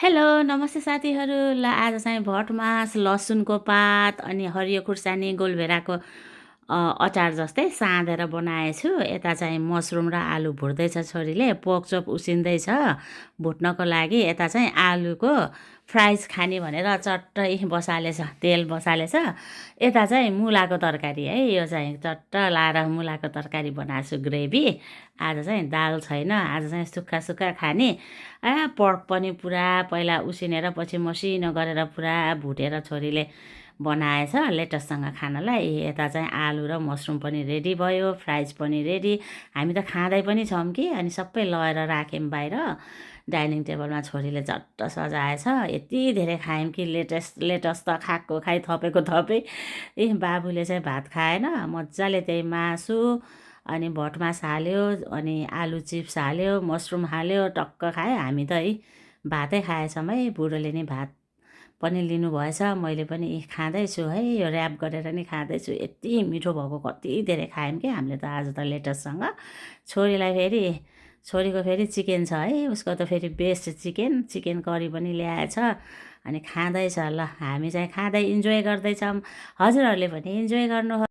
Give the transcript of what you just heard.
Hello नमस्ते साथीहरू। ल आज चाहिँ भटमास लसुनको पात अनि हरियो खुर्सानी गोलभेडाको अचार जस्तै साँधेर बनाएछु। यता चाहिँ मसरुम र आलु भुट्दैछ छोरीले, पोकचोप उसिन्दैछ भुट्नको लागि। यता चाहिँ आलुको फ्राइज खाने भनेर चट्टै बसालेछ, तेल बसालेछ। यता चाहिँ मुलाको तरकारी है, यो चाहिँ चट्ट लाएर मुलाको तरकारी बनाएको छु, ग्रेभी। आज चाहिँ दाल छैन, आज चाहिँ सुक्खा सुक्खा खाने। पर्क पनि पुरा पहिला उसिनेर पछि मसिनो गरेर पुरा भुटेर छोरीले बनाएछ लेटससँग खानलाई। यता चाहिँ आलु र मसरुम पनि रेडी भयो, फ्राइज पनि रेडी। हामी त खाँदै पनि छौँ कि, अनि सबै लगेर राख्यौँ बाहिर डाइनिङ टेबलमा। छोरीले झट्ट सजाएछ। यति धेरै खायौँ कि लेटस त खाएको खाइ, थपेको थपे। बाबुले चाहिँ भात खाएन, मजाले त्यही मासु अनि भटमास हाल्यो, अनि आलु चिप्स हाल्यो, मसरुम हाल्यो, टक्क खायो। हामी त भातै खाएछौँ है। बुढोले नि भात पनि लिनुभएछ, मैले पनि खाँदैछु है, यो ऱ्याप गरेर नि खाँदैछु। यति मिठो भएको, कति धेरै खायौँ कि हामीले त आज त लेटससँग। छोरीलाई फेरि, छोरीको फेरि चिकन छ है, उसको त फेरि बेस्ट चिकन करी पनि ल्याएछ, अनि खाँदैछ। ल हामी चाहिँ खाँदै इन्जोय गर्दैछौँ। हजुरहरूले पनि इन्जोय गर्नु।